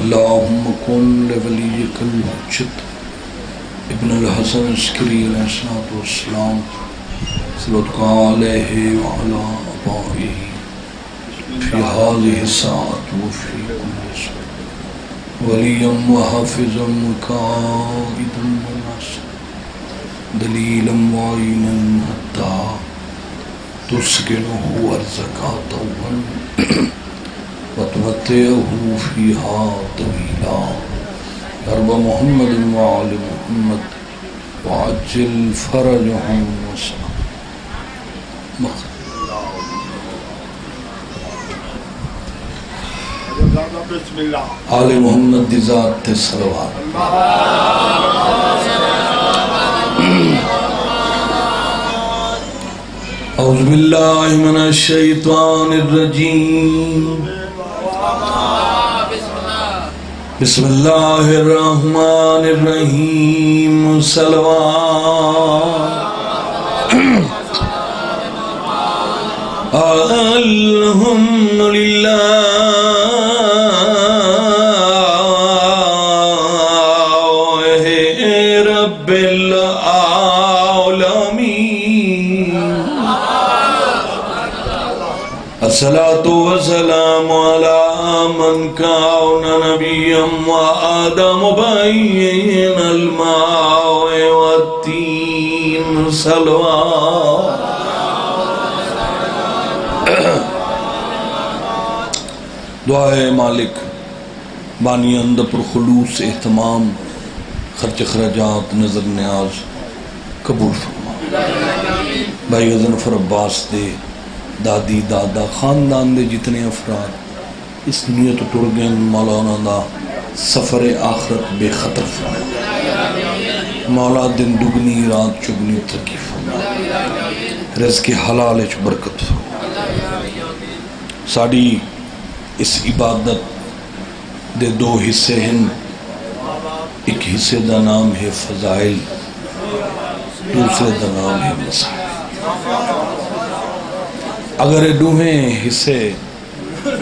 اللهم كن لوليك الحجة ابن الحسن العسكري عليه الصلاة والسلام صلواتك عليه وعلى آبائه في هذه الساعة وفي كل ساعة وليا وحافظا وقائدا وناصرا دليلا معينا حتى تسكنه أرضك طوعا وتمتعه فيها طويلا يا رب محمد وآل محمد وعجل فرجهم وسلام آل محمد دی ذات تے صلوات اعوذ باللہ من الشیطان الرجیم بسم اللہ الرحمن الرحیم صلوات الحمدللہ رب العالمین الصلاة والسلام على من كان نبيا وآدم بين الماء والتين صلوات دعائے مالک بانی اندر پر خلوص اہتمام خرچ خراجات نظر نیاز قبول فرما بھائی غضنفر عباس دے دادی دادا خاندان دے جتنے افراد اس نیت ٹر گئے مولانا دا سفر آخرت بے خطر فرما مولا دن دگنی رات چگنی ترقی فرما رزق حلال اچ برکت فرما ساڑی اس عبادت دے دو حصے ہیں ایک حصے دا نام ہے فضائل دوسرے دا نام ہے مسائل اگر یہ دوہیں حصے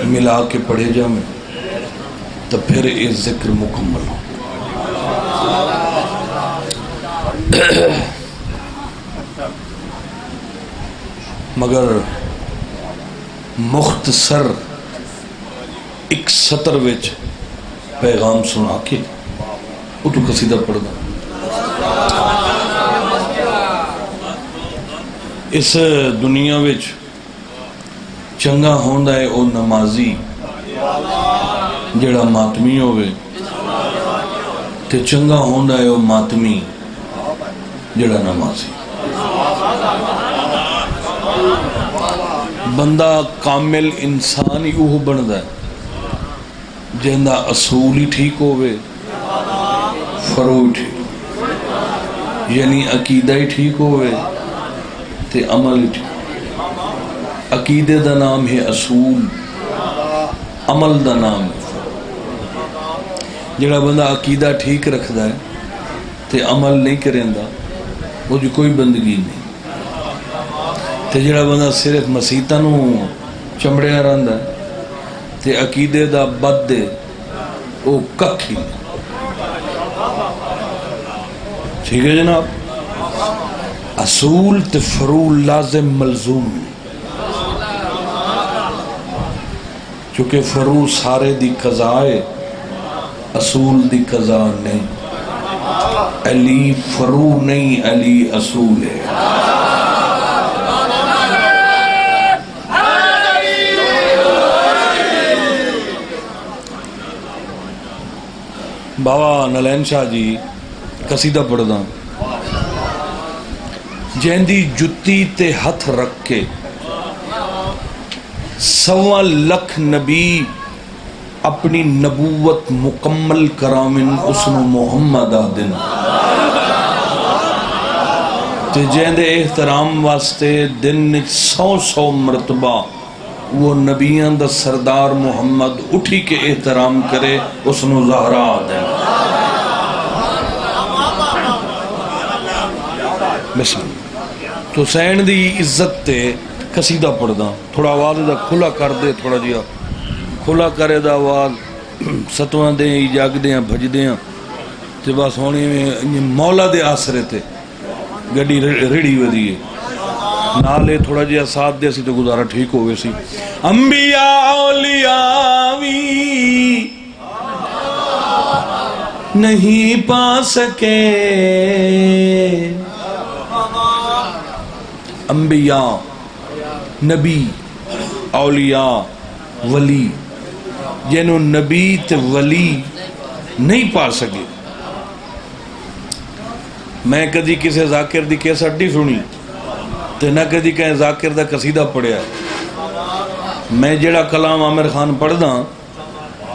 ملا کے پڑھے جائیں تو پھر یہ ذکر مکمل ہو مگر مختصر ایک سطر وچ پیغام سنا کے وہ تو قصیدہ پڑھ دا اس دنیا وچ چنگا ہوندا ہے او نمازی جڑا ماتمی ہوئے تے چنگا ہوندا ہے او ماتمی جڑا نمازی بندہ کامل انسان ہی وہ بندا ہے جہندا اصول ہی ٹھیک ہوئے فروع ٹھیک یعنی عقیدہ ہی ٹھیک ہوئے تے عمل ہی ٹھیک عقیدے دا نام ہے اصول عمل دا نام ہے جڑا بندہ عقیدہ ٹھیک رکھدا ہے تے عمل نہیں کریندا وہ جو کوئی بندگی نہیں تے جڑا بندہ صرف مسیتاں نو چمڑیاں رہندا ہے تے عقیدے دا بد دے وہ ککھی ٹھیک ہے جناب اصول تے فروع لازم ملزوم چونکہ فروع سارے دی قضا ہے اصول دی قضا نہیں علی فروع نہیں علی اصول ہے بابا نلین شاہ جی قصیدہ پڑھ دا جہندی جتی تے ہتھ رکھ کے 1.25 لکھ نبی اپنی نبوت مکمل کرامن اسم محمد آدن تے جہندے احترام واسطے دن 100 مرتبہ وہ نبیان دا سردار محمد اٹھی کے احترام کرے اسنو زہرا آدن بسم اللہ تو حسین دی عزت تے قصیدہ پڑھ دا تھوڑا آواز دا کھلا کر دے تھوڑا جیا کھلا کرے دا آواز ستواں دے جاگدے ہیں بھجدے ہیں تے بس ہونے میں مولا دے آسرے تے گڈی ریڑی ودی ہے نالے تھوڑا جہا ساتھ دے سی تو گزارا ٹھیک ہوئے سی انبیاء اولیاء وی نہیں پا سکے انبیاء نبی اولیاء ولی جنہوں نبی تے ولی نہیں پا سکے میں کدی کسی ذاکر دی کیسٹ نہیں سنی تے نہ کدی کہیں ذاکر دا قصیدہ پڑھیا میں جڑا کلام عامر خان پڑھ دا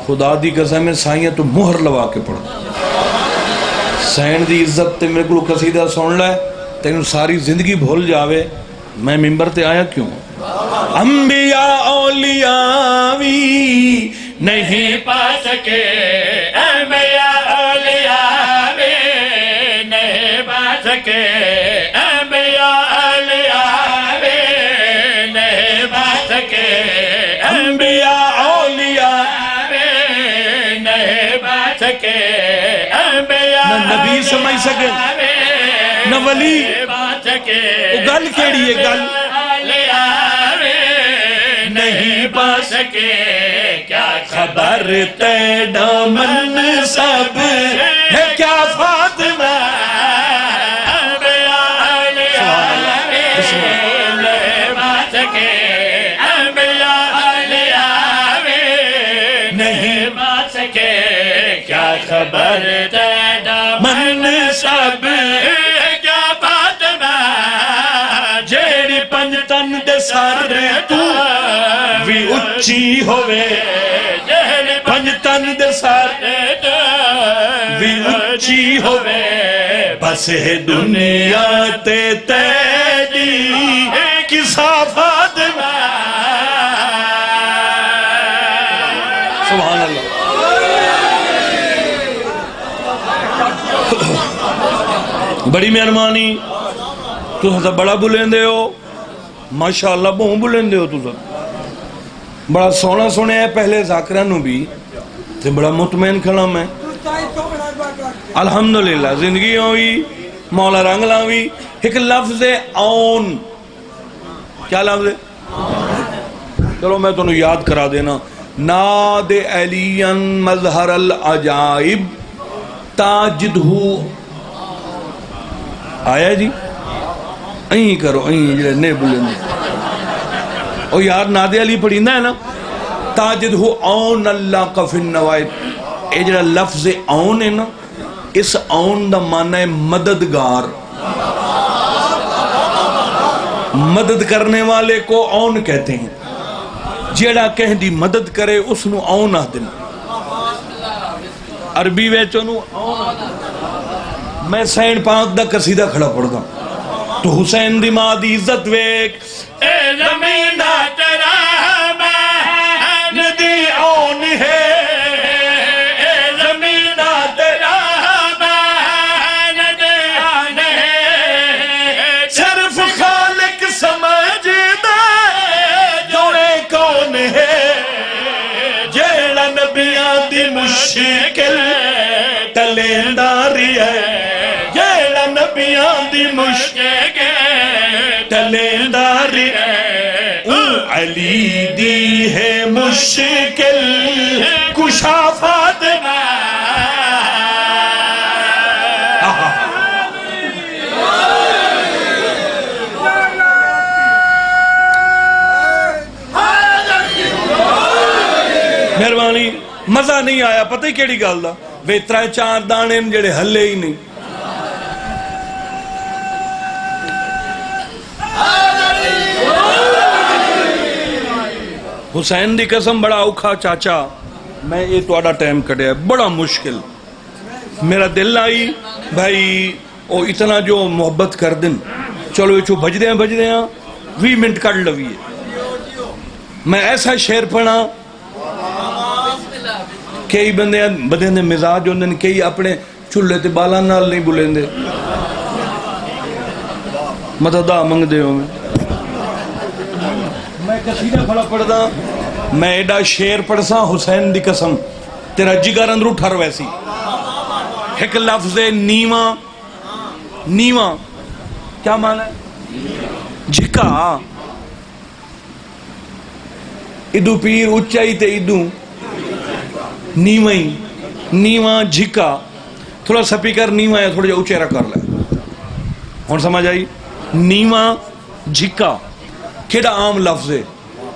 خدا دی قسم میں سائیاں تو مہر لوا کے پڑھ سین دی عزت تے میرے کو قصیدہ سن لے تینوں ساری زندگی بھول جاوے میں ممبر تے آیا کیوں انبیاء اولیاء وی نہیں پا سکے انبیاء اولیاء وی نہیں پا سکے انبیاء اولیاء وی نہیں پا سکے انبیاء اولیاء وی نہیں پا سکے انبیاء نہ نبی سمجھ سکے نہ ولی گل کیڑی ہے گل نہیں پا سکے کیا خبر تیڑا من سب ہے کیا فاطمہ نہیں پا سکے نہیں پا سکے کیا خبر تیڑا من سب سر تو بھی اچھی ہوئے پنج تن دے سر بھی اچھی ہوئے بس ہے دنیا تے تیری کسا فاطمہ سبحان اللہ بڑی مہربانی تو سب بڑا بلندے ہو ماشاءاللہ بہوں بلندے ہو تو سب بڑا سونا سونے ہے پہلے ذاکرانوں بھی تے بڑا مطمئن کھڑا میں الحمدللہ زندگی ہوئی مولا رنگ لاوی ایک لفظ اون کیا لفظ ہے چلو میں تو یاد کرا دینا ناد علیاً مظہر العجائب تاجدہو آیا جی این کرو این جڑے نہیں بلندے او یار نادے علی پڑھیندہ ہے نا تاجدہو اون اللہ قفی النوائد اے جڑا لفظ اون ہے نا اس اون دا معنی ہے مددگار مدد کرنے والے کو اون کہتے ہیں جڑا کہیں دی مدد کرے اس نو اون آہ دن عربی ویچو نو اون میں سین پانک دا قصیدہ کھڑا پڑھ گا تو حسین دی ماں دی عزت ویک اے زمین تیرا بہن دی اون ہے اے زمین تیرا بہن دی اون ہے صرف خالق سمجھ دے جوڑے کون ہے جیڑا نبیاں دی مشکل تلینداری ہے جیڑا نبیاں دی مشکل تلینداری علی دی ہے مشکل کشا فاطمہ مہربانی مزہ نہیں آیا پتہ ہی کیڑی گل دا ویترائے چار دانے جڑے ہلے ہی نہیں حسین دی قسم بڑا اوکھا چاچا میں یہ توڑا ٹائم کٹے ہے بڑا مشکل میرا دل آئی بھائی او اتنا جو محبت کر دن چلو یہ چھو بھج دے ہیں 20 منٹ کر لوی ہے میں ایسا شعر پڑھا کئی بندے نے مزاج ہوندے کئی اپنے چولے تے بالا نال نہیں بلندے مددہ منگ دے ہوں میں قصیدہ کھڑا پڑھ دا میں ایڈا شعر پڑھ سا حسین دی قسم تیرا جگر اندرو ٹھر ویسی ایک لفظ نیواں نیواں کیا معنی ہے جھکا ادو پیر اچائی تے ادو نیویں نیواں جھکا تھوڑا سپیکر نیواں ہے تھوڑا جا اچھیرا کر لے ہون سمجھ آئی نیواں جھکا کیڑا عام لفظ ہے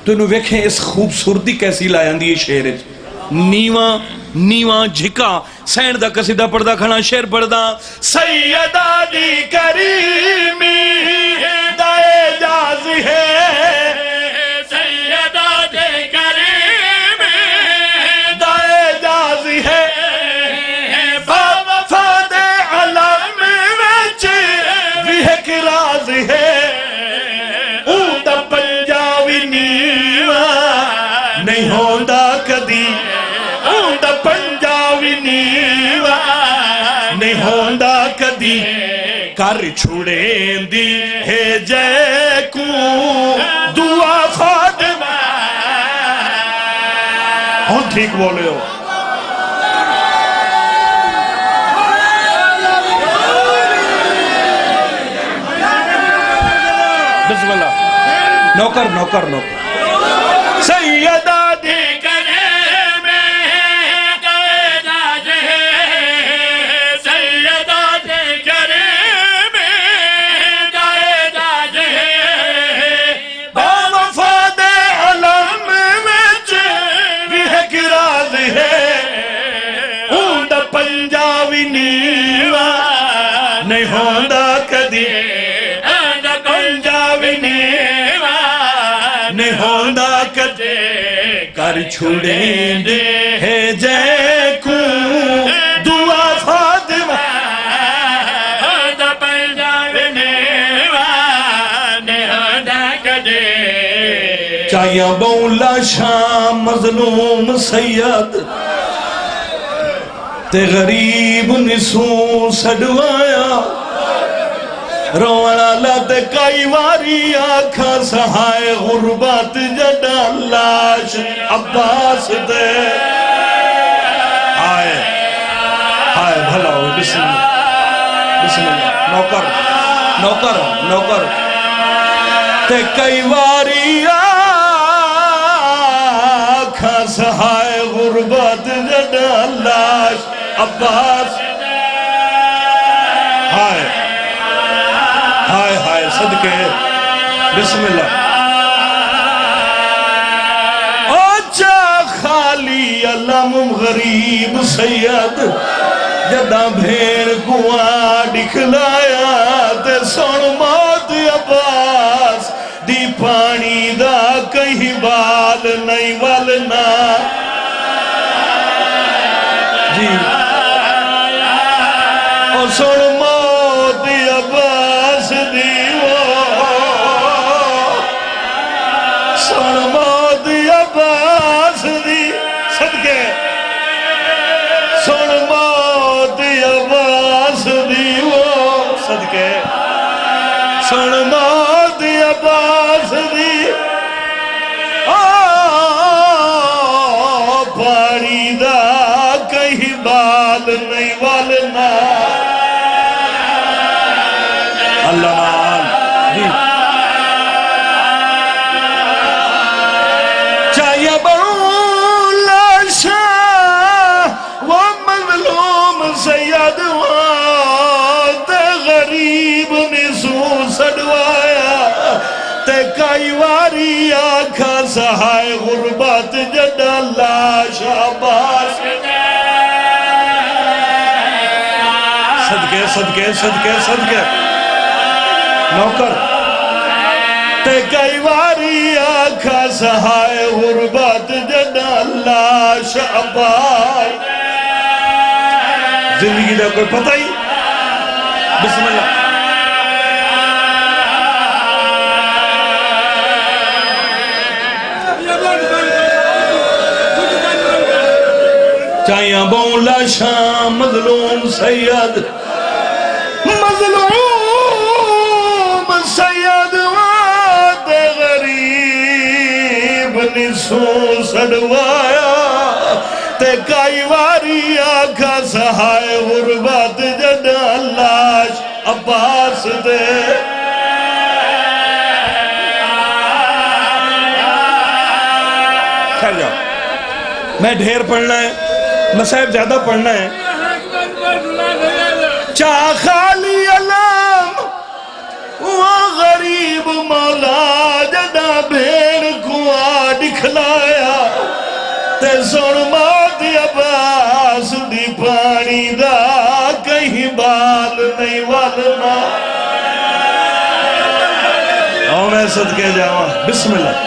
تو انہوں ویکھیں اس خوبصورتی کیسی لائیں دی شعر نیواں نیواں جھکا سین دا قصیدہ پڑھدا کھڑا شعر پڑھدا سیدہ دی کریمی دائے جاز ہے سیدہ دی کریمی دائے جاز ہے وفاد علم وچ بھی ایک راز ہے اون دا پنجاوی نیواں نہیں ہوندا کدی اون دا پنجاوی نیواں نہیں ہوندا کدی کر چھوڑیں دی ہے جے کو دعا فاطمہ ہون ٹھیک بولے ہو بسم اللہ نوکر نوکر نوکر سیدہ دی نہیں ہوندا کدی پنجاوی نیواں نہیں ہوندا کدی کر چھوڑیں دے ہے جے کو دعا فاطمہ ہوندا پنجاوی نیواں نہیں ہوندا کدی چاہیاں بولا شام مظلوم سید تے غریب نسوں سڑوایا رونا لاتے کئی واری آکھا سہائے غربت جڑا لاش عباس دے آئے آئے بھلا ہوئے بسم اللہ بسم اللہ نوکر نوکر نوکر تے کئی واری آکھا سہائے غربت جڑا لاش عباس ہائے ہائے ہائے صدقے بسم اللہ اچھا خالی علم غریب سید جدہ بھیڑ گواں دکھلایا تے سن موت عباس دی پانی دا کہیں بال نہیں والنا جی اور سن موت عباس دیو سن موت عباس دی صدقے سن موت عباس دیو صدقے سن موت عباس دی پانی دا کہیں بال نہیں والنا اللہ نال چاہیے بولا شاہ وہ مظلوم سید تے غریب نسوں سڑوایا تے کئی واری آکھا سہائے غربت جڑا لاش عباس صدقے صدقے صدقے صدقے نوکر تے کئی واری آکھا سہائے غربت جڑا لاش عباس زندگی دا کوئی پتہ ہی بسم اللہ چاہیاں بولا شام مظلوم سید مظلوم سید واد غریب نسوں سڑوایا تے کئی سہائے غربت جدا لاش عباس دے کھا جاؤ میں ڈھیر پڑھنا ہے مسائب زیادہ پڑھنا ہے چاہ خالی علم وہ غریب مولا جدا بھیڑ کو دکھلایا تے سن موت عباس دی پانی دا کہیں بال نہیں والنا آؤ میں صدقے جاؤں بسم اللہ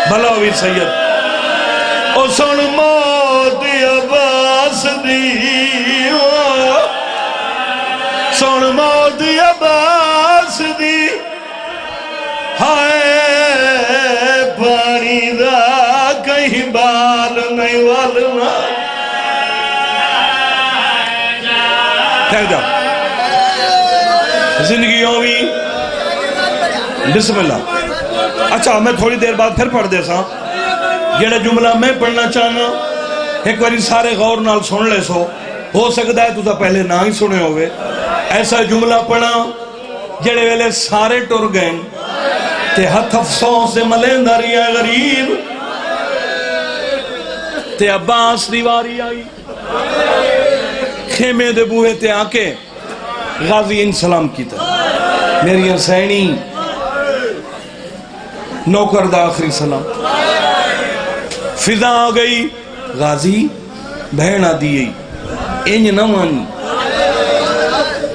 بھلا ہوئی سید او سن موت عباس دی سن موت عباس دی ہائے پانی دا کہیں بال نہیں والنا ٹھہر جاؤ زندگی ہوئی بسم اللہ اچھا میں تھوڑی دیر بعد پھر پڑھ دے سا جڑا جملہ میں پڑھنا چاہنا ایک باری سارے غور نال سن لے سو ہو سکتا ہے تو تا پہلے نہ ہی سنے ہوئے ایسا جملہ پڑھا جڑے ویلے سارے ٹر گئے تے ہتھ افسوس سے ملین داری ہے غریب تے عباس دیواری آئی خیمے دے بوہے تے آکے غازی ان سلام کی تا میری حسینی نوکر دا آخری سلام فضا آ گئی غازی بہن آ دیئی انج نہ من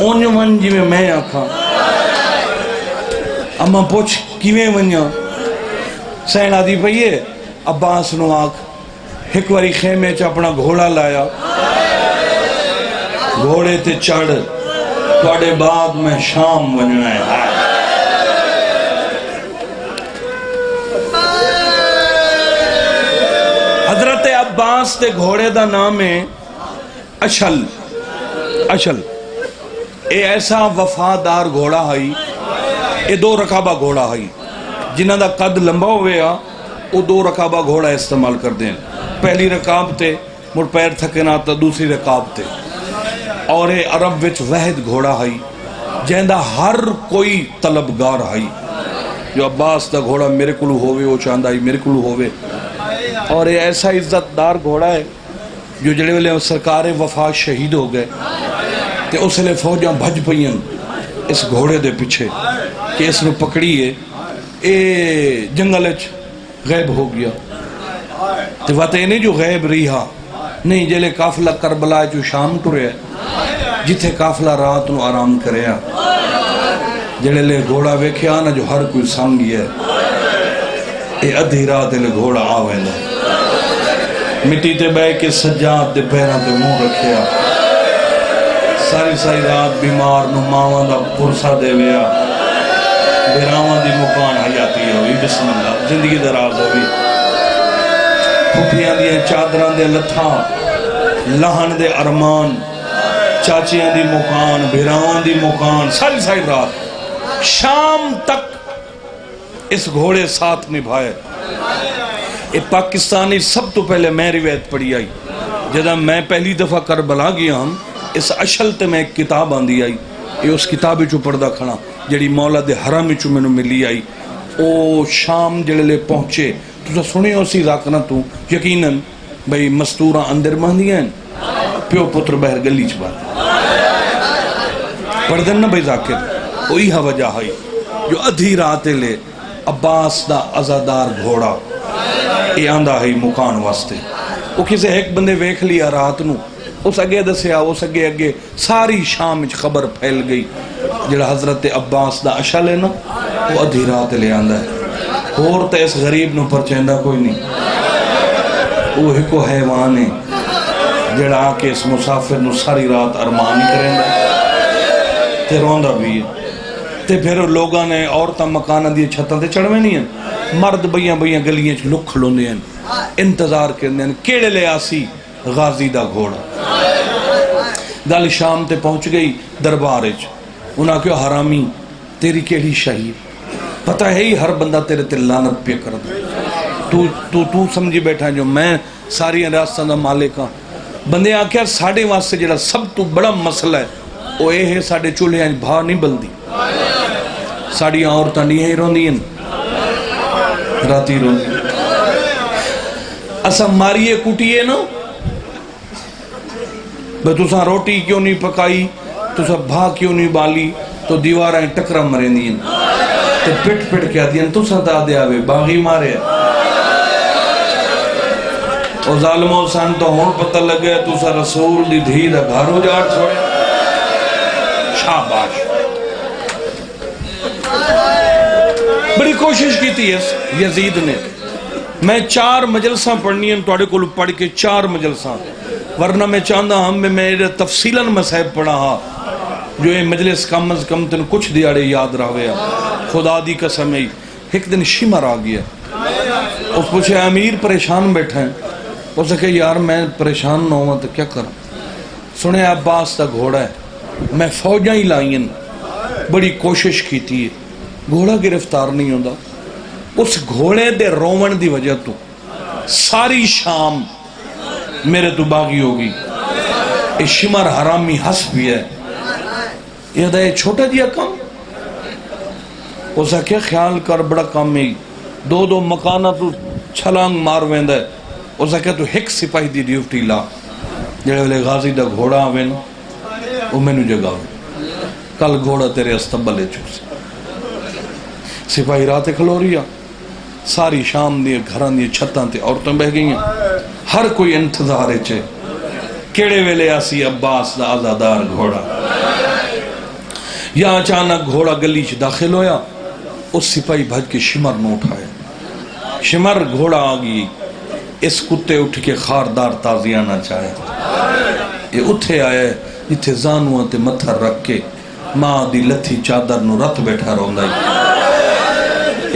اونج من جی میں آکھا اما پوچھ کیویں ونیا سین آدھی پئیے عباس نو آکھ ایک واری خیمے چ اپنا گھوڑا لایا گھوڑے تے چڑھ توڑے بعد میں شام وننا ہے حضرت عباس تے گھوڑے دا نام ہے اشل اشل اے ایسا وفادار گھوڑا ہائی اے دو رکابہ گھوڑا ہائی جنہ دا قد لمبا ہوئے وہ دو رکابہ گھوڑا استعمال کر دیں پہلی رکاب تے مڑ پیر تھکنا تا دوسری رکاب تے اور اے عرب وچ وحد گھوڑا ہائی جہندہ ہر کوئی طلبگار ہائی جو عباس دا گھوڑا میرے کلو ہوئے وہ چاندہ ہی میرے کلو ہوئے اور یہ ایسا عزت دار گھوڑا ہے جو جڑے والے سرکار وفا شہید ہو گئے تے اس لئے فوجاں بھج پئیں اس گھوڑے دے پیچھے کہ اس نے پکڑیے اے جنگل غیب ہو گیا تے واتے نہیں جو غیب رہا نہیں جلے قافلہ کربلا جو شام ٹرے جتھے قافلہ رات نو آرام کرے جڑے لے گھوڑا ویکھیا نا جو ہر کوئی سانگی ہے اے ادھی رات لے گھوڑا آوے نا مٹی تے بے کے سجاد دے پیران تے منہ رکھیا ساری ساری رات بیمار نو ماوان دا پرسا دے ویا بیراوان دی مکان حیاتی ہوئی بسم اللہ زندگی دراز ہوئی پھپیاں دی چادران دے لتھاں لہن دے ارمان چاچیاں دی مکان بیراوان دی مکان ساری ساری رات شام تک اس گھوڑے ساتھ نبھائے یہ پاکستانی سب تو پہلے میں روایت پڑھی آئی جدہ میں پہلی دفعہ کربلا گیا ہم اس اشل تے میں ایک کتاب آندی آئی یہ اس کتابی چو پردہ کھڑا جڑی مولا دے حرامی چو میں نے ملی آئی او شام جڑے لے پہنچے تو سا سنے ہو سی راکنا تو یقیناً بھئی مستورہ اندر ماندی ہیں پیو پتر بہر گلی چ بات پردن نا بھئی ذاکر وہی ہا وجہ ہے جو ادھی راتے لے عباس دا ازادار گھوڑا اے آندہ ہے مکان واسطے وہ کسے ایک بندے ویکھ لیا رات نو اس اگے دسیا اس اگے ساری شام وچ خبر پھیل گئی جڑا حضرت عباس دا اشل ہے نا وہ ادھی رات لے آندہ ہے اور تے اس غریب نو پرچیندہ کوئی نہیں وہ ہکو حیوان ہے جڑا آکے اس مسافر نو ساری رات ارمانی کریں دا تے روندہ بھی ہے تے پھر لوگاں نے عورتاں مکانہ دی چھتاں تے چڑھوے نہیں ہیں مرد بیاں گلیاں چ لکھ لوندے ہیں انتظار کرنے ہیں کیڑے لے آسی غازی دا گھوڑا گل شام تے پہنچ گئی دربارج انہاں کہو حرامی تیری کیڑی شہید پتہ ہے ہی ہر بندہ تیرے تے لعنت پہ کر دے تو سمجھی بیٹھا جو میں ساری راستاں دا مالک ہاں بندے آکھیا ساڑے واسطے جڑا سب تو بڑا مسئلہ ہے وہ یہ ہے ساڑے چولہے بھا نہیں بلدی ساڑی عورتاں نہیں روندی راتی روندی اسا ماریے کٹیے نا بھئی تساں روٹی کیوں نہیں پکائی تساں بھا کیوں نہیں بالی تو دیواراں ٹکرا مریں دین تو پٹ پٹ کیا دین تساں تا دے آوے باغی مارے او ظالموں سان تو ہون پتہ لگے تساں رسول دی دھی دا گھارو جاڑ چھوڑے شاباش بڑی کوشش کی تھی اس یزید نے میں 4 مجلساں پڑھنی ہیں توڑے کو پڑھ کے 4 مجلساں ورنہ میں چاہتا ہم میں تفصیلاً مسائب پڑھا ہاں جو یہ مجلس کم از کم تن کچھ دیاڑے یاد رہے خدا دی قسم ہے ایک دن شمر آ گیا اس پوچھے امیر پریشان بیٹھا ہے اس نے کہا یار میں پریشان نہ ہوں تو کیا کروں سنے عباس تا گھوڑا ہے میں فوجاں ہی لائیں بڑی کوشش کی تھی گھوڑا گرفتار نہیں ہوتا اس گھوڑے دے رومن دی وجہ تو ساری شام میرے تو باغی ہوگی یہ شمر حرامی ہس بھی ہے یہ دا یہ چھوٹا جیا کام اسا کیا خیال کر بڑا کام میں 2 مکانہ تو چھلانگ مار ویندہ ہے اسا کیا تو ایک سپاہی دی ڈیوٹی لا جڑے والے غازی دا گھوڑا آوین وہ میں نے جگہ کل گھوڑا تیرے استبلے چوسے سپاہی رات کھلو رہی ساری شام دیئے گھران دیئے چھتاں تے عورتیں بہ گئی ہیں ہر کوئی انتظار چے کیڑے ویلے آسی عباس دا آزادار گھوڑا یا اچانک گھوڑا گلی چ داخل ہویا اس سپاہی بھج کے شمر نہ اٹھائے شمر گھوڑا آگئی اس کتے اٹھ کے خاردار تازیانہ چاہے یہ اٹھے آئے جتھے زانوہ تے متھر رکھ کے ماں دی لتھی چادر نو رت بیٹھا روندائی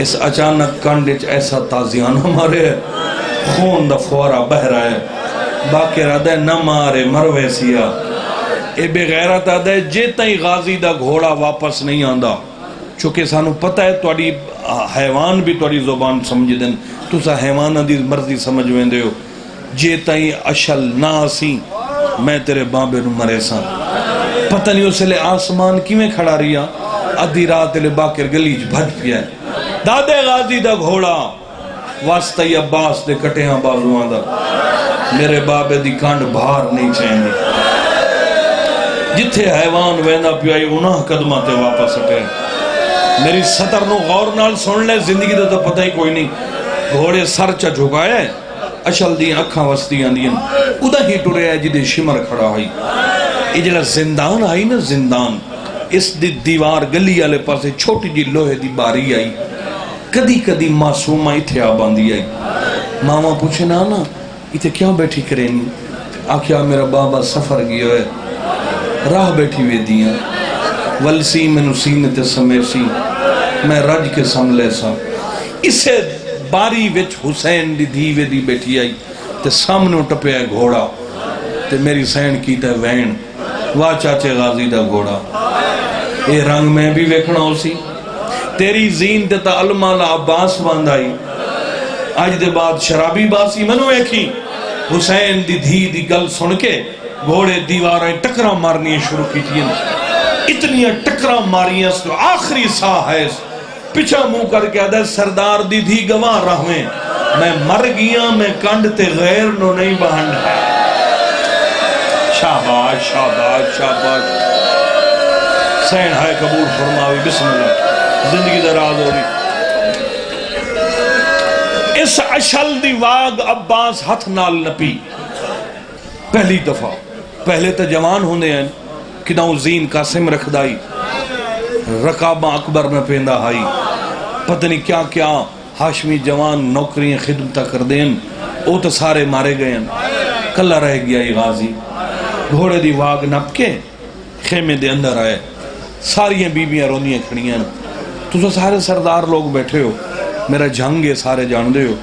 اس اچانک کانڈے ایسا تازیان ہمارے خون دا فورا بہ رہا ہے باقی رہا نہ مارے مروے سیا اے بے غیرت آدھا ہے جیتا ہی غازی دا گھوڑا واپس نہیں آندہ چونکہ سانو پتہ ہے توڑی حیوان بھی توڑی زبان سمجھ دن تو سا حیوان دی مرضی سمجھ ویندے ہو جیتا ہی اشل ناسی میں تیرے بابے نو مرے سا پتہ نہیں اسے لے آسمان کی میں کھڑا رہیا ادھی رات لے باکر گلیج بھج پیا ہے دادے غازی دا گھوڑا واسطہ عباس دے کٹے ہاں بازوان دا میرے بابے دی کانڈ بھار نہیں چاہیے جتھے حیوان ویندہ پیائی انہاں قدمہ تے واپس اٹھے میری سطر نو غور نال سن لے زندگی دا تو پتہ ہی کوئی نہیں گھوڑے سر چا جھکائے اشل دیں اکھاں وسطیاں دیں ادھا ہی ٹرے ہے جدے شمر کھڑا ہوئی یہ جلہ زندان آئی نا زندان اس دیوار گلی آلے پاسے چھوٹی جی لوہے دی باری آئی کدی کدی معصومہ اتھے آباندی آئی ماما پوچھے نانا اتھے کیا بیٹھی کرینی آکھیا میرا بابا سفر گیا ہے راہ بیٹھی ہوئے دیاں ولسی میں نسینے تے سمیسی میں رج کے سملے سا اسے باری وچ حسین دی دیوے دی بیٹھی آئی تے سامنوں ٹپے ہے گھوڑا تے میری سین کی تے وین واہ چاچے غازی دا گھوڑا اے رنگ میں بھی ویکھنا ہو سی تیری زین تے تا علماء عباس باند آئی آج دے بعد شرابی باسی منو ایکھی حسین دی دھی دی گل سن کے گھوڑے دیواریں ٹکرا مارنی شروع کی تھی اتنی ٹکرا ماری اس تو آخری سا ہے پچھا منہ کر کے آدھے سردار دی دھی گواہ رہویں میں مر گیا میں کانڈ تے غیر نو نہیں بہنڈ ہے شاباش شاباش شاباش سین ہے قبول فرماوی بسم اللہ زندگی دراز ہو رہی اس اشل دی واگ عباس ہتھ نال نپی پہلی دفعہ پہلے تو جوان ہونے ہیں کہ ناؤ زین قاسم رکھ دائی رقابہ اکبر میں پیندہ آئی پتہ نہیں کیا کیا ہاشمی جوان نوکریاں خدمتہ کر دیں او تو سارے مارے گئے ہیں کلہ رہ گیا یہ غازی گھوڑے دی واگ نپ کے خیمے دے اندر آئے ساری بیبیاں رونیاں کھڑیاں تو سارے سردار لوگ بیٹھے ہو میرا جھنگے سارے جان دے ہو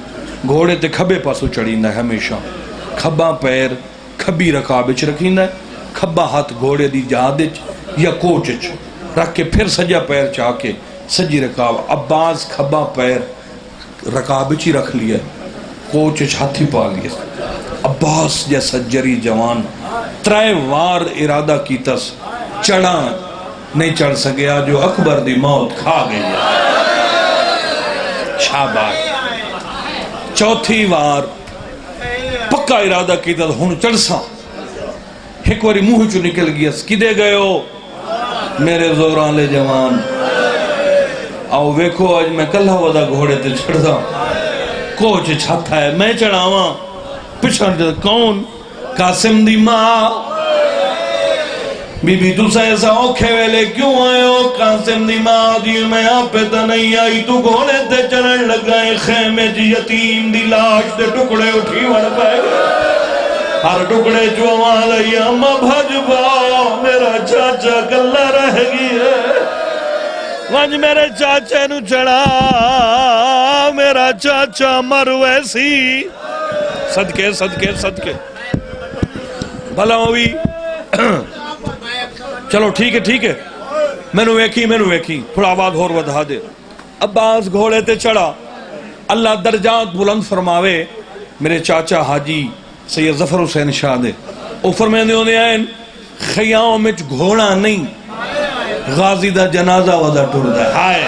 گھوڑے تے کھبے پاسو چڑھیں ہے ہمیشہ کھبا پیر کھبی رکابچ رکھیں ہے کھبا ہاتھ گھوڑے دی جہادچ یا کوچچ رکھ کے پھر سجا پیر چاہ کے سجی رکاب عباس کھبا پیر رکابچ ہی رکھ لیا کوچچ ہاتھی پا لیا عباس جیسا جری جوان ترائے وار ارادہ کی تس چڑھا نہیں چڑھ سکیا جو اکبر دی موت کھا گئی شاباش چوتھی وار پکا ارادہ کی تس ہن چڑھ سا ایک واری منہ چو نکل گیا کدے گئے ہو میرے زوران لے جوان آؤ ویکھو آج میں کلہ ودا گھوڑے تے چڑھ دا کوچ چھتا ہے میں چڑھاواں پچھڑ کون قاسم دی ماں بی بی تو سے ایسا اوکھے ویلے کیوں آئے ہو قاسم دی ماں دی میں آپ پہ تا نہیں آئی تو گھوڑے تے چڑھن لگائے خیمے جی یتیم دی لاش دے ٹکڑے اٹھی وڑ پائے ہر ٹکڑے جو آواز آئی اما بھج با میرا چاچا کلہ رہ گئی ہے ونج میرے چاچے نو چڑھا میرا چاچا مر ویسی صدقے صدقے صدقے بھلا ہوئی چلو ٹھیک ہے میں نو ویکھی تھوڑا آواز اور ودھا دے عباس گھوڑے تے چڑھا اللہ درجات بلند فرماوے میرے چاچا حاجی سید ظفر حسین شاہ دے او فرمیندے ہونے آئیں خیاؤں میں گھوڑا نہیں غازی دا جنازہ ودا ٹر دا ہائے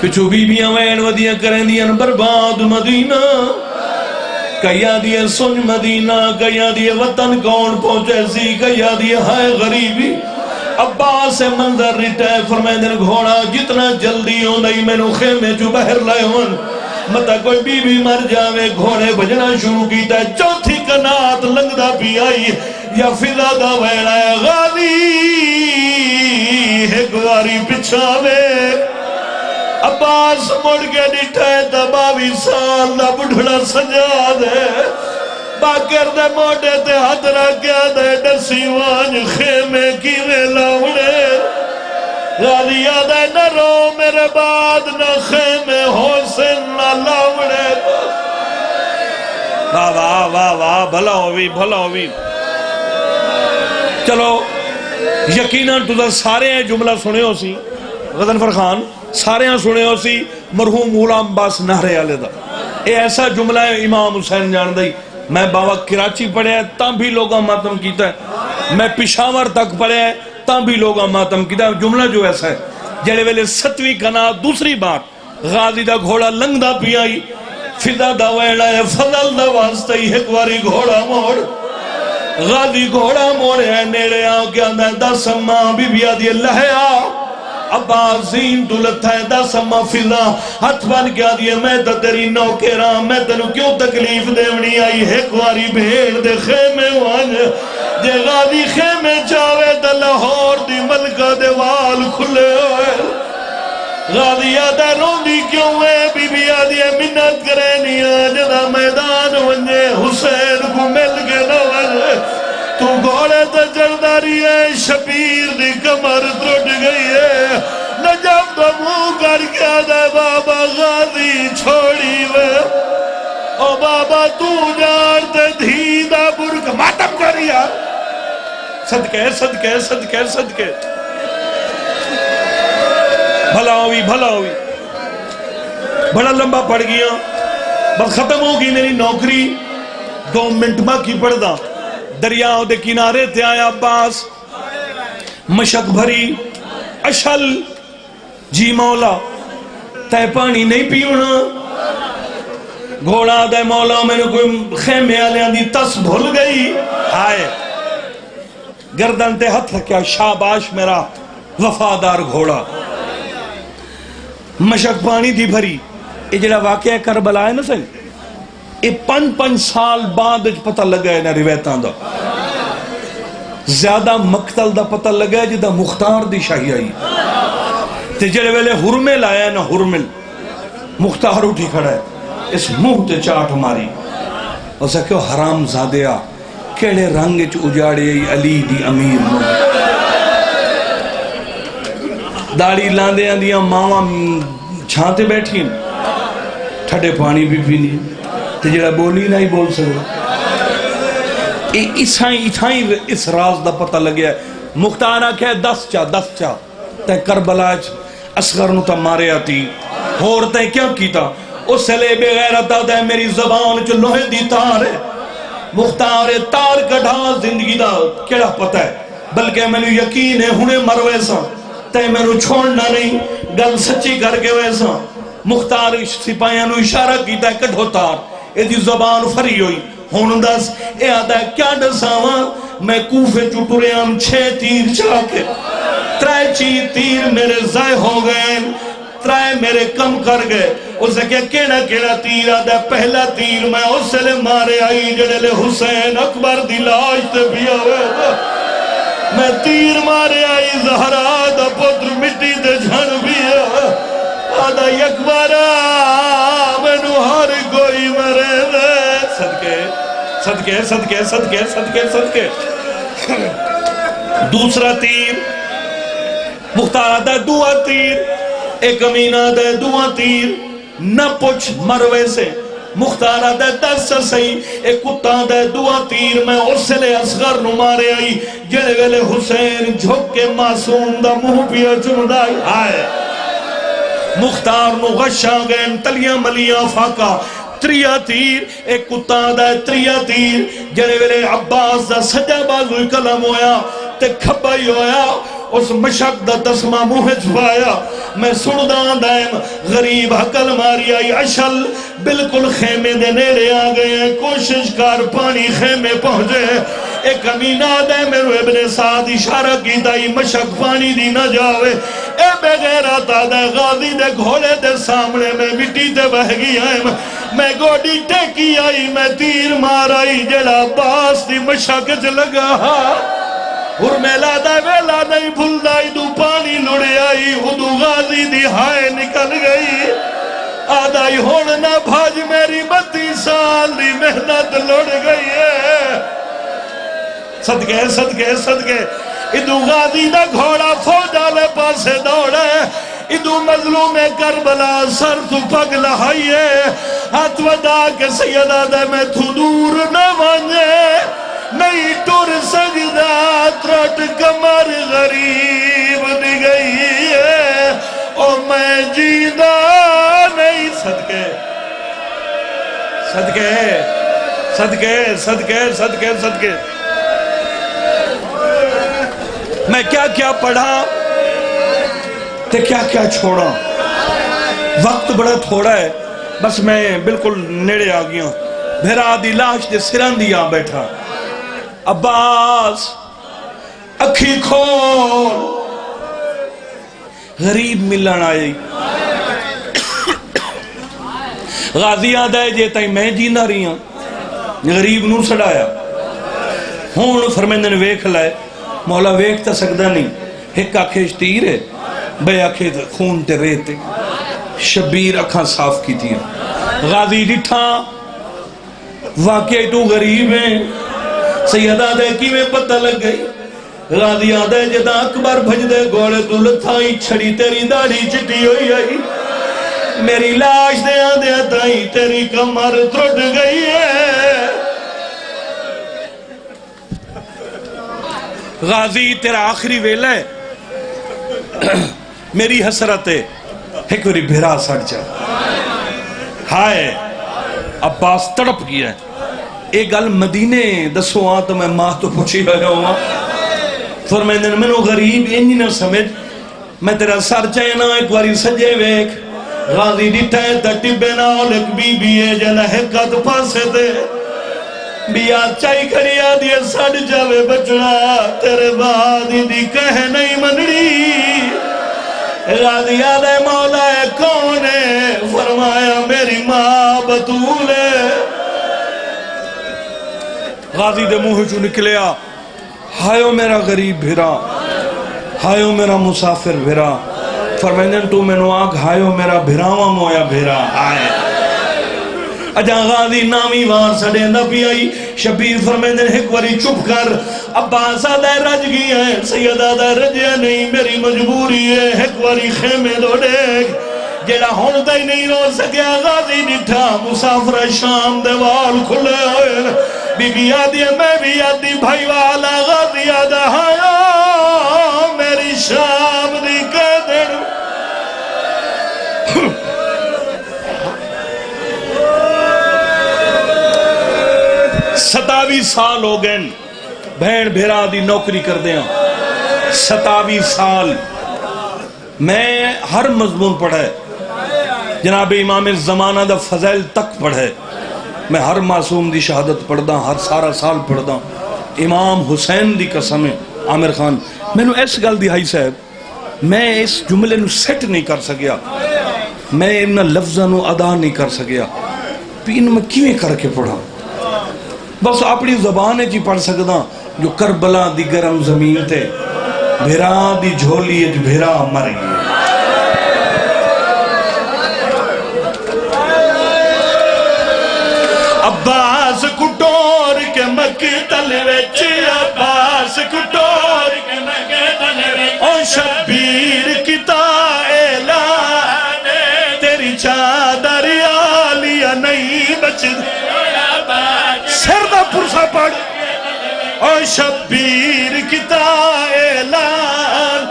پچھو بی بیاں وین ودیاں کریں دیاں برباد مدینہ کیا دیئے سن مدینہ کیا دیئے وطن کون پہنچے سی کیا دیئے ہائے غریبی عباس سے منظر رٹے فرمیندے گھوڑا جتنا جلدی ہوں نہیں میں نو خیمے چو بہر لائے ہوں مطا کوئی بی بی مر جاوے گھوڑے بجنا شروع کیتا ہے چوتھی کنات لنگدہ پی آئی یا فضا دا ویڑا ہے غالی ایک واری پچھاوے عباس مڑ کے نٹھائے تا 22 سال دا بڑھڑا سجاد ہے باکر دے موٹے تے ہاتھ رکھیا دے ڈسی وانج خیمے کی ویلاوڑے غالی آدھے نہ رو میرے بعد نہ خیمے حسین نہ لاوڑے واہ واہ واہ واہ بھلا ہوئی چلو یقیناً تو سارے ہیں جملہ سنے ہو سی غضنفر خان سارے ہیں سنے ہو سی مرحوم غلام عباس نہرے آلے دا اے ایسا جملہ ہے امام حسین جان دائی میں باوا کراچی پڑھے ہیں تاں بھی لوگاں ماتم کیتا ہے میں پشاور تک پڑھے ہیں تاں بھی لوگاں ماتم کیتا ہے جملہ جو ایسا ہے جڑے ویلے 7ویں کنا دوسری بار غازی دا گھوڑا لنگ دا پی آئی فضا دا ویڑا ہے فضل دا واسطہ ہی ایک واری گھوڑا موڑ غازی گھوڑا موڑے ہیں نیڑے آؤ کیا دا سما بی بی آدھی اللہ آ عباس زین دولت ہے دا سما فضا ہاتھ بن کیا دیئے میں تا تیری نوکران میں تنو کیوں تکلیف دیونی آئی ایک واری بھیڑ دے خیمے وانج جے غازی خیمے چاوے دا لاہور دی ملکہ دے وال کھلے ہوئے غازی آدھا روندی کیوں ہے بی بی آدھی منت کرے نہیں آجدہ میدان ونجے حسین کو مل کے نہ ونجے تو گھوڑے تا جرداری ہے شبیر دی کمر ٹوٹ گئی ہے نجم تو منہ کر کے آدھے بابا غازی چھوڑی وے او بابا تو جانتے دھیدہ برک ماتم کریا صدقے بھلا ہوئی بڑا لمبا پڑ گیا بس ختم ہوگی میری نوکری 2 منٹ ماں کی پڑھ دا دریاؤں دے کنارے تے آیا عباس مشک بھری اشل جی مولا تے پانی نہیں پیونا گھوڑا دے مولا میں نے کوئی خیمے آلے آندھی تس بھول گئی آئے گردن تے ہتھ رکھیا شاباش میرا وفادار گھوڑا مشک پانی دی بھری یہ جڑا واقعہ کربلا ہے نا سن یہ 5 سال بعد پتہ لگا ہے نا روایتاں دا زیادہ مقتل دا پتہ لگا ہے جدا مختار دی شاہی آئی تے جڑے ویلے حرمل آیا ہے نا حرمل مختار اٹھی کھڑا ہے اس منہ تے چاٹ ماری اسے کیوں حرام زادیا کیڑے رنگ چ اجاڑے علی دی امیر نو داڑی لاندے آندیاں ماما چھانتے بیٹھی ٹھڑے پانی بھی پینی تے جڑا بولی نہیں بول سکتا اسائیں اس راز دا پتہ لگیا ہے مختارہ کہے 10 چا تے کربلاج اصغر نو تا مارے آتی اور تے کیا کیتا اس سے لے بغیرت دا میری زبان چ لوہے دی تار ہے مختار تار کڑھا زندگی دا کیڑا پتہ ہے بلکہ میں نے یقین ہے ہنے مر ویسا تے میں نے چھوڑنا نہیں گل سچی کر کے ویسا مختار سپاہیاں نو اشارہ کیتا ہے کٹھو تار اے دی زبان فری ہوئی ہون دس اے آدھا ہے کیا ڈساواں میں کوفے چٹوریاں 6 تیر چاہ کے 3 تیر میرے ضائع ہو گئے 3 میرے کم کر گئے اسے کیا کیڑا تیر آدھا پہلا تیر میں اس لے مارے آئی جڑے لے حسین اکبر دی لاش تے بھی ہوئے میں تیر مارے آئی زہرا دا پتر مٹی دے جھن بھی آدھا اکبرہ میں نو ہر کوئی مرے دے صدقے صدقے صدقے صدقے صدقے صدقے دوسرا تیر مختار آدھا 2 تیر ایک امینہ دے 2 تیر نہ پوچھ مروے سے مختار آدھا 10 صحیح ایک کتا دے 2 تیر میں ارسلِ اصغر نو مارے آئی جڑے ویلے حسین جھوک کے معصوم دا منہ پیا چمدائی آئے مختار نو غشا گئن تلیاں ملیاں فاقا 3 تیر ایک کتا دا 3 تیر جڑے ویلے عباس دا سجا بازوی کلم ہویا تے کھبائی ہویا اس مشک دا تسمہ منہ چھپایا میں سردان دائم غریب حقل ماری آئی اشل بالکل خیمے دے نیڑے آگئے ہیں کوشش کر پانی خیمے پہنچے ایک امینہ دے میرے ابن سعد اشارہ کی دائی مشک پانی دی نہ جاوے اے بے غیرتا دے غازی دے گھوڑے دے سامنے میں مٹی دے بہ گئی آئیم میں گوڑی ٹیکی آئی میں تیر مار آئی جڑا باس دی مشک چ لگا اور میلا دا ویلا نہیں بھول دائی دو پانی لڑے آئی ادو غازی دی ہائے نکل گئی آدھائی ہون نہ بھاج میری 32 سال دی محنت لڑ گئی ہے صدقے صدقے صدقے ادو غازی دا گھوڑا فوجا لے پاسے دوڑے ادو مظلوم کربلا سر تو پگ لہائیے ہاتھ ودا کے سیدہ دے میں تو دور نہ مانجے نہیں ٹور سجدہ ترٹ کمر غریب دی گئی ہے اور میں جیدہ نہیں صدقے صدقے صدقے صدقے صدقے صدقے میں کیا پڑھا تے کیا چھوڑا وقت بڑا تھوڑا ہے بس میں بالکل نیڑے آ گیا بھیرا دی لاش دے سران دیا بیٹھا عباس اکھی کھول غریب ملن آئی غازی آدھا ہے جیتا ہی میں جینا رہی ہوں غریب نو سڑایا ہون فرمیندن ویکھ لائے مولا ویکھ تا سکدا نہیں ایک آکھیش تیر ہے بے آکھے خون تے ریتے شبیر اکھاں صاف کی تھی غازی ڈٹھا واقعی تو غریب ہیں سیدہ دے کی میں پتہ لگ گئی غازی آدھے جدا اکبر بھج دے گوڑے تو لتھائی چھڑی تیری داڑھی چٹی ہوئی آئی میری لاش دے آدھے تائی تیری کمر ترٹ گئی ہے غازی تیرا آخری ویلہ ہے میری حسرت ہے ایک وری بھیرا سڑ جا ہائے عباس تڑپ گیا ہے ایک گل مدینے دسو آن تو میں ماں تو پوچھی رہا ہوں فرمیندن میں نو غریب انہی نہ سمجھ میں تیرا سر چاہنا ایک واری سجے ویک غازی ڈٹھا ہے تٹی بینا اولک بی بی ہے جنہ حقت پاسے دے بیا چاہی کری آدھی سڑ جاوے بچنا تیرے بعد دی کہہ نہیں منڑی غازی آدھے مولا ہے کون ہے فرمایا میری ماں بطول ہے غازی دے منہ چو نکلیا ہائیو میرا غریب بھیرا ہائیو میرا مسافر بھیرا فرمیندن تو میں نو آگ ہائیو میرا بھیراواں مویا بھیرا آئے اجا غازی نامی وار سڑے نہ پی آئی شبیر فرمیندن ایک واری چپ کر عباس آدھے رج گئی ہے سید آدھے رجیا نہیں میری مجبوری ہے ایک واری خیمے دو دیکھ جیڑا ہوندہ ہی نہیں رو سکیا غازی نٹھا مسافر شام دیوال کھلے ہوئے بی بی آدھی میں بھی آدھی بھائی والا غازی آدھا ہایا میری شام دی قدر 27 سال ہو گئے بہن بھیرا دی نوکری کر دیا 27 سال میں ہر مضمون پڑھا ہے جناب امام زمانہ دا فضائل تک پڑھا ہے میں ہر معصوم دی شہادت پڑھدا ہر سارا سال پڑھدا امام حسین دی قسم ہے عامر خان میں نے اس گل دی ہائی صاحب میں اس جملے نو سیٹ نہیں کر سکیا میں ان لفظاں نو ادا نہیں کر سکیا پین میں کیویں کر کے پڑھا بس اپنی زبان جی پڑھ سکدا جو کربلا دی گرم زمین تے بھیرا دی جھولی اج بھیرا مر گئی عباس کٹور کے مقتل وچ عباس کٹور کے مقتل وچ او شبیر کتا اعلان تیری چادر عالیہ نہیں بچ سر دا پرسا پڑھ او شبیر کتا اعلان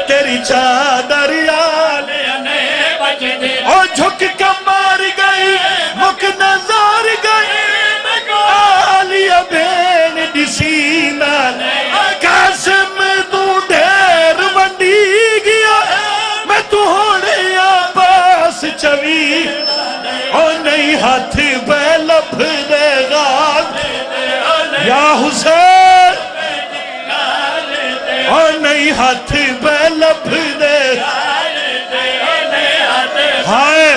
تیری چادر عالیہ نہیں بچ او جھک کے مار گئی مک نظار گئی عالیہ بین ڈسینا قاسم تو ڈھیر ونڈی گیا میں تو ہونے آباس چوی او نہیں ہاتھ بے لپھ دے غاد یا حسین او نہیں ہاتھ بے لپھ دے ہائے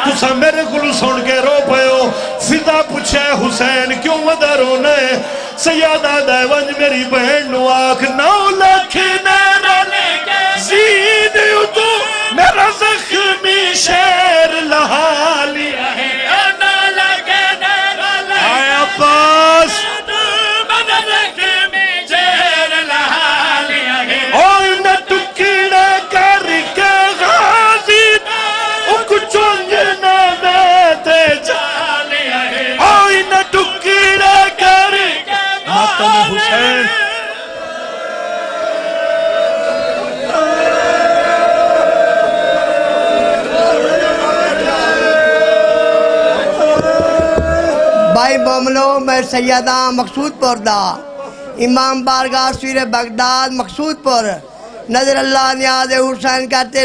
تسا میرے کلو سن کے رو پہو فضا پوچھے حسین کیوں مدر ہونے سیادہ دے ونج میری بہن نو آکھ 9 لاکھ نیران زید تو میرا زخمی شیر لہا لیا ہے آئے عباس اور نہ ٹکڑے کر کے غازی ان کو چونج نہ دیتے اور نہ ٹکڑے کر ماتم حسین بھائی بوملو میں سیدہ مقصود پور دا امام بارگاہ سویر بغداد مقصود پور نظر اللہ نیاز حسین کرتے